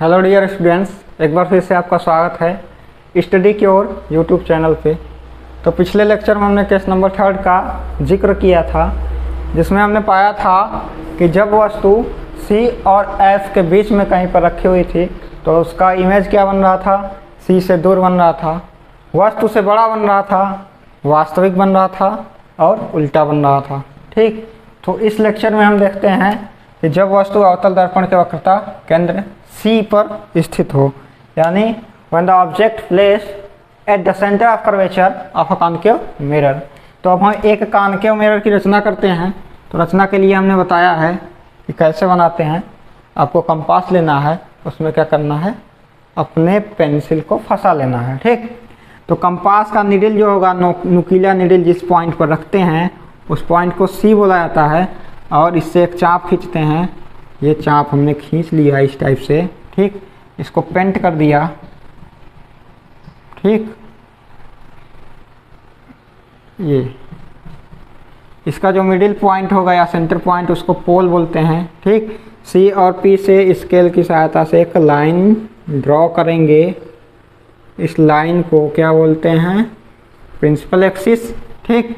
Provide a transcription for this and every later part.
Hello dear students, एक बार फिर से आपका स्वागत है स्टडी की ओर यूट्यूब चैनल पे। तो पिछले लेक्चर में हमने केस नंबर 3 का जिक्र किया था, जिसमें हमने पाया था कि जब वस्तु C और F के बीच में कहीं पर रखी हुई थी तो उसका इमेज क्या बन रहा था, C से दूर बन रहा था, वस्तु से बड़ा बन रहा था, वास्तविक बन रहा था और उल्टा बन रहा था। ठीक, तो इस लेक्चर में हम देखते हैं कि जब वस्तु अवतल दर्पण के वक्रता केंद्र C पर स्थित हो, यानी when the object placed at the center of curvature of a concave mirror। तो अब हम एक कॉनकेव मिरर की रचना करते हैं। तो रचना के लिए हमने बताया है कि कैसे बनाते हैं। आपको कंपास लेना है, उसमें क्या करना है, अपने पेंसिल को फंसा लेना है। ठीक, तो कंपास का निडल जो होगा, नुकीला निडल जिस पॉइंट पर रखते हैं उस पॉइंट को C बोला जाता है और इससे एक चाप खींचते हैं। ये चाप हमने खींच लिया इस टाइप से। ठीक, इसको पेंट कर दिया। ठीक, ये इसका जो मिडिल पॉइंट होगा या सेंटर पॉइंट उसको पोल बोलते हैं। ठीक, C और P से स्केल की सहायता से एक लाइन ड्रॉ करेंगे। इस लाइन को क्या बोलते हैं, प्रिंसिपल एक्सिस। ठीक,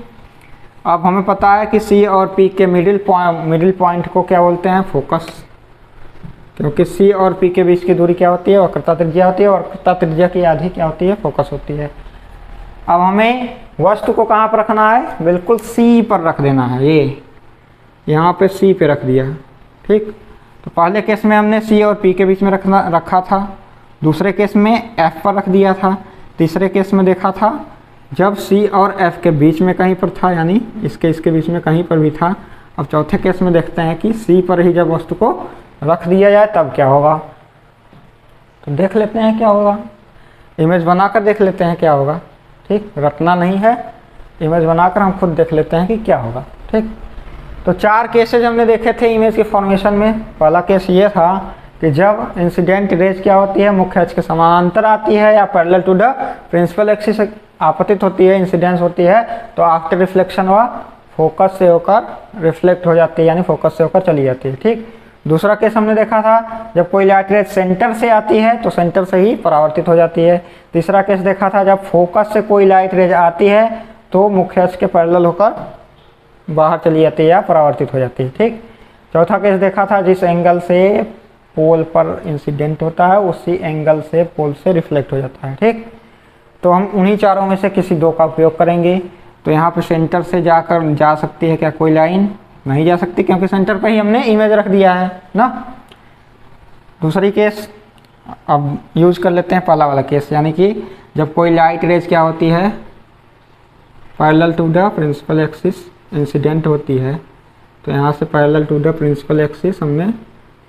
अब हमें पता है कि C और P के मिडिल पॉइंट को क्या बोलते हैं, फोकस, क्योंकि C और P के बीच की दूरी क्या होती है, वक्रता त्रिज्या होती है, और वक्रता त्रिज्या की आधी क्या होती है, फोकस होती है। अब हमें वस्तु को कहाँ पर रखना है, बिल्कुल C पर रख देना है। ये यहाँ पे C पे रख दिया। ठीक, तो पहले केस में हमने C और P के बीच में रखा था, दूसरे केस में F पर रख दिया था, तीसरे केस में देखा था जब C और F के बीच में कहीं पर था, यानी इसके बीच में कहीं पर भी था। अब चौथे केस में देखते हैं कि C पर ही जब वस्तु को रख दिया जाए तब क्या होगा। तो देख लेते हैं क्या होगा, इमेज बनाकर देख लेते हैं क्या होगा। ठीक, रटना नहीं है, इमेज बनाकर हम खुद देख लेते हैं कि क्या होगा। ठीक, तो 4 केसेज हमने देखे थे इमेज के फॉर्मेशन में। पहला केस ये था कि जब इंसिडेंट रेज क्या होती है, मुख्य अक्ष के समानांतर आती है या parallel to the principal axis आपतित होती है, इंसिडेंस होती है, तो आफ्टर रिफ्लेक्शन वह फोकस से होकर रिफ्लेक्ट हो जाती है, यानी फोकस से होकर चली जाती है। ठीक, दूसरा केस हमने देखा था जब कोई लाइट रेज सेंटर से आती है तो सेंटर से ही परावर्तित हो जाती है। तीसरा केस देखा था जब फोकस से कोई लाइट रेज आती है तो मुख्य अक्ष के पैरेलल होकर बाहर चली जाती है या परावर्तित हो जाती है। ठीक, चौथा केस देखा था जिस एंगल से पोल पर इंसिडेंट होता है उसी एंगल से पोल से रिफ्लेक्ट हो जाता है। ठीक, तो हम उन्हीं चारों में से किसी 2 का उपयोग करेंगे। तो यहाँ पे सेंटर से जा सकती है क्या कोई लाइन, नहीं जा सकती, क्योंकि सेंटर पर ही हमने इमेज रख दिया है ना। दूसरी केस अब यूज कर लेते हैं, पहला वाला केस, यानी कि जब कोई लाइट रेज क्या होती है, parallel to the principal axis incident होती है। तो यहाँ से parallel to the principal axis हमने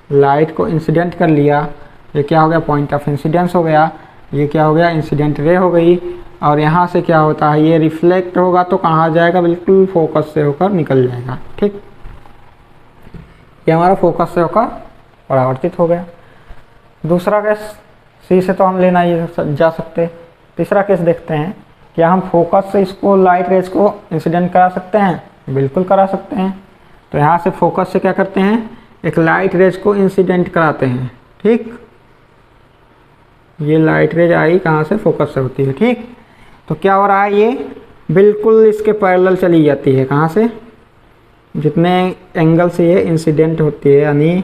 लाइट को इंसिडेंट कर लिया। ये क्या हो गया, पॉइंट ऑफ इंसिडेंस हो गया। ये क्या हो गया, इंसिडेंट रे हो गई। और यहाँ से क्या होता है, ये रिफ्लेक्ट होगा तो कहाँ जाएगा, बिल्कुल फोकस से होकर निकल जाएगा। ठीक, ये हमारा फोकस से होकर परावर्तित हो गया। दूसरा केस C से तो हम लेना ही जा सकते। तीसरा केस देखते हैं, क्या हम फोकस से इसको लाइट रेज को इंसिडेंट करा सकते हैं, बिल्कुल करा सकते हैं। तो यहाँ से फोकस से क्या करते हैं, एक लाइट रेज को इंसिडेंट कराते हैं। ठीक, ये लाइट रेज आई कहाँ से, फोकस से होती है। ठीक, तो क्या हो रहा है, ये बिल्कुल इसके पैरेलल चली जाती है, कहाँ से, जितने एंगल से ये इंसिडेंट होती है, यानी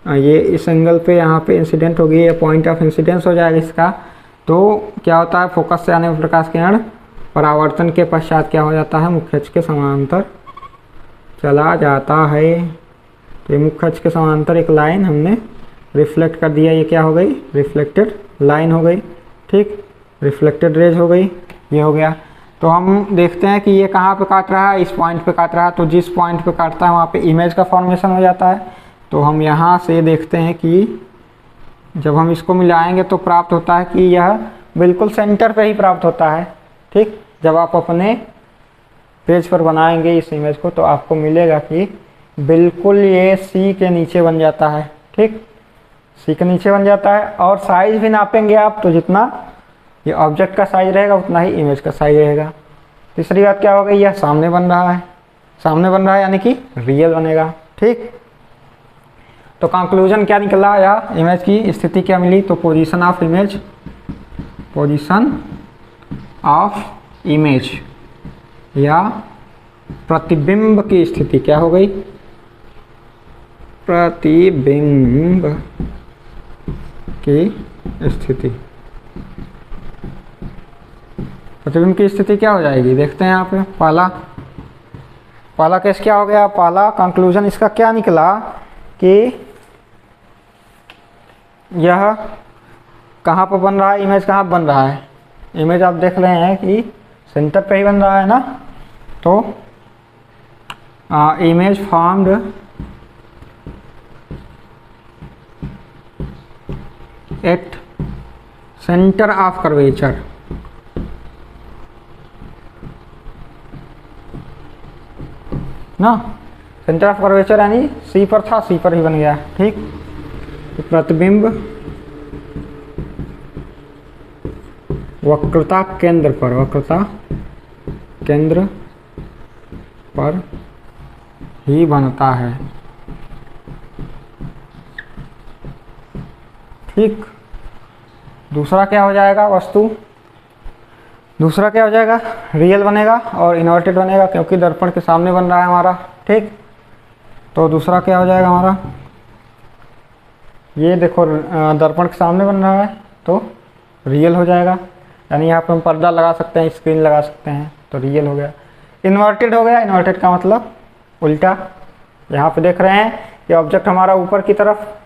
ये इस एंगल पे यहाँ पे इंसिडेंट होगी, ये पॉइंट ऑफ इंसिडेंस हो जाएगा इसका। तो क्या होता है, फोकस से आने वाले प्रकाश किरण परावर्तन के पश्चात क्या हो जाता है, मुख्य अक्ष के समानांतर चला जाता है। तो ये मुख्य अक्ष के समानांतर एक लाइन हमने रिफ्लेक्ट कर दिया, ये क्या हो गई, रिफ्लेक्टेड लाइन हो गई। ठीक, रिफ्लेक्टेड रेज हो गई, ये हो गया। तो हम देखते हैं कि ये कहाँ पे काट रहा है, इस पॉइंट पे काट रहा है। तो जिस पॉइंट पे काटता है वहाँ पे इमेज का फॉर्मेशन हो जाता है। तो हम यहाँ से देखते हैं कि जब हम इसको मिलाएंगे तो प्राप्त होता है कि यह बिल्कुल सेंटर पे ही प्राप्त होता है। ठीक, जब आप अपने पेज पर बनाएंगे इस इमेज को तो आपको मिलेगा कि बिल्कुल ये C के नीचे बन जाता है। ठीक, C के नीचे बन जाता है। और साइज भी नापेंगे आप तो जितना ये ऑब्जेक्ट का साइज रहेगा उतना ही इमेज का साइज रहेगा। तीसरी बात क्या हो गई, यह सामने बन रहा है, सामने बन रहा है यानी कि रियल बनेगा। ठीक, तो कंक्लूजन क्या निकला या इमेज की स्थिति क्या मिली, तो position of image, position of image या प्रतिबिंब की स्थिति क्या हो गई, प्रतिबिंब की स्थिति, प्रतिबिंब की स्थिति क्या हो जाएगी, देखते हैं यहाँ पे। पहला केस क्या हो गया, पहला कंक्लूजन इसका क्या निकला कि यह कहाँ पर बन रहा है, इमेज कहाँ बन रहा है, इमेज आप देख रहे हैं कि सेंटर पे ही बन रहा है ना, तो image formed at centre of curvature, ना, सेंटर ऑफ कर्वेचर यानी सी पर था, सी पर ही बन गया, ठीक। प्रतिबिंब वक्रता केंद्र पर, वक्रता केंद्र पर ही बनता है, ठीक। दूसरा क्या हो जाएगा वस्तु, दूसरा क्या हो जाएगा, रियल बनेगा और इन्वर्टेड बनेगा क्योंकि दर्पण के सामने बन रहा है हमारा, ठीक। तो दूसरा क्या हो जाएगा हमारा, ये देखो दर्पण के सामने बन रहा है तो रियल हो जाएगा, यानी यहाँ पे हम पर्दा लगा सकते हैं, स्क्रीन लगा सकते हैं, तो रियल हो गया। इन्वर्टेड हो गया, इन्वर्टेड का मतलब उल्टा। यहाँ पे देख रहे हैं कि ऑब्जेक्ट हमारा ऊपर की तरफ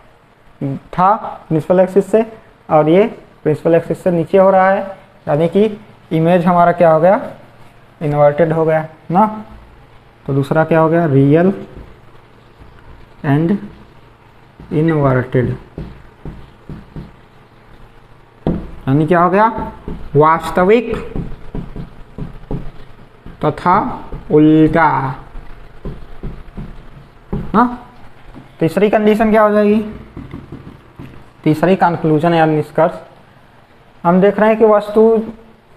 था प्रिंसिपल एक्सिस से और ये प्रिंसिपल एक्सिस से नीचे हो रहा है, यानी कि इमेज हमारा क्या हो गया, इन्वर्टेड हो गया ना। तो दूसरा क्या हो गया, रियल एंड इन्वर्टेड, यानी क्या हो गया, वास्तविक तथा उल्टा ना। तीसरी कंडीशन क्या हो जाएगी, तीसरी कंक्लूजन या निष्कर्ष, हम देख रहे हैं कि वस्तु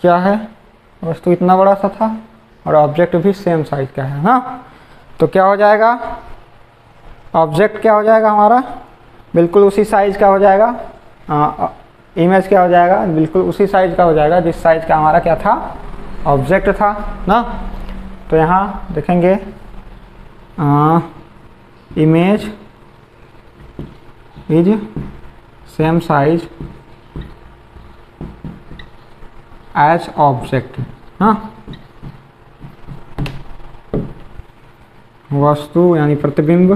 क्या है, वस्तु इतना बड़ा सा था और ऑब्जेक्ट भी सेम साइज का है ना। तो क्या हो जाएगा, ऑब्जेक्ट क्या हो जाएगा हमारा, बिल्कुल उसी साइज का हो जाएगा, इमेज क्या हो जाएगा, बिल्कुल उसी साइज का हो जाएगा जिस साइज का हमारा क्या था, ऑब्जेक्ट था ना। तो यहाँ देखेंगे image is same size as object, हाँ। वस्तु यानी प्रतिबिंब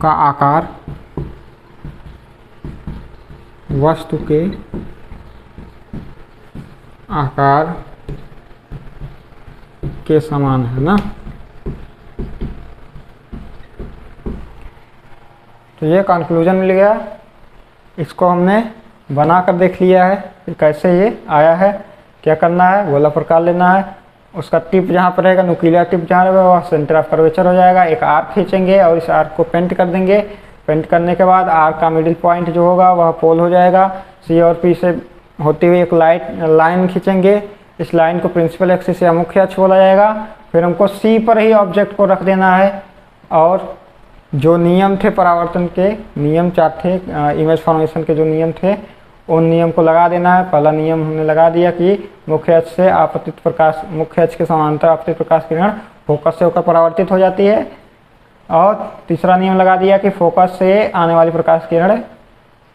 का आकार वस्तु के आकार के समान है ना। तो ये कंक्लूजन मिल गया, इसको हमने बना कर देख लिया है कि कैसे ये आया है। क्या करना है, गोला प्रकार लेना है, उसका टिप जहाँ पर रहेगा, नुकीला टिप जहाँ रहेगा वह सेंटर ऑफ कर्वेचर हो जाएगा। एक आर्क खींचेंगे और इस आर्क को पेंट कर देंगे। पेंट करने के बाद आर्क का मिडिल पॉइंट जो होगा वह पोल हो जाएगा। सी और पी से होती हुई एक लाइन खींचेंगे। इस लाइन को प्रिंसिपल एक्सिस या मुख्य अक्ष बोला जाएगा। फिर हमको सी पर ही ऑब्जेक्ट को रख देना है और जो नियम थे परावर्तन के, नियम 4 थे, इमेज फॉर्मेशन के जो नियम थे उन नियम को लगा देना है। पहला नियम हमने लगा दिया कि मुख्य अक्ष से आपतित प्रकाश, मुख्य अक्ष के समांतर आपतित प्रकाश किरण फोकस से होकर परावर्तित हो जाती है। और तीसरा नियम लगा दिया कि फोकस से आने वाली प्रकाश किरण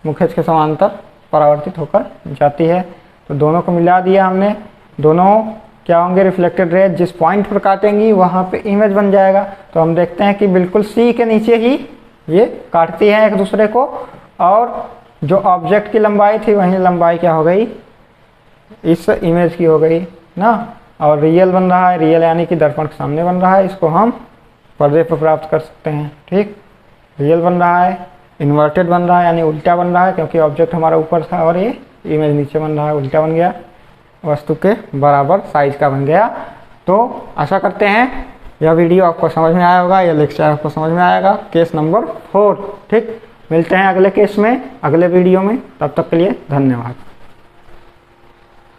मुख्य अक्ष के समांतर परावर्तित होकर जाती है। तो दोनों को मिला दिया हमने। दोनों क्या होंगे, रिफ्लेक्टेड रेज जिस पॉइंट पर काटेंगी वहाँ पे इमेज बन जाएगा। तो हम देखते हैं कि बिल्कुल सी के नीचे ही ये काटती हैं एक दूसरे को, और जो ऑब्जेक्ट की लंबाई थी वही लंबाई क्या हो गई, इस इमेज की हो गई ना। और रियल बन रहा है, रियल यानी कि दर्पण के सामने बन रहा है, इसको हम पर्दे पर प्राप्त कर सकते हैं। ठीक, रियल बन रहा है, इन्वर्टेड बन रहा है यानी उल्टा बन रहा है क्योंकि ऑब्जेक्ट हमारा ऊपर था और ये इमेज नीचे बन रहा है, उल्टा बन गया, वस्तु के बराबर साइज का बन गया। तो आशा करते हैं यह वीडियो आपको समझ में आया होगा, यह लेक्चर आपको समझ में आएगा। Case number 4। ठीक, मिलते हैं अगले केस में, अगले वीडियो में। तब तक के लिए धन्यवाद।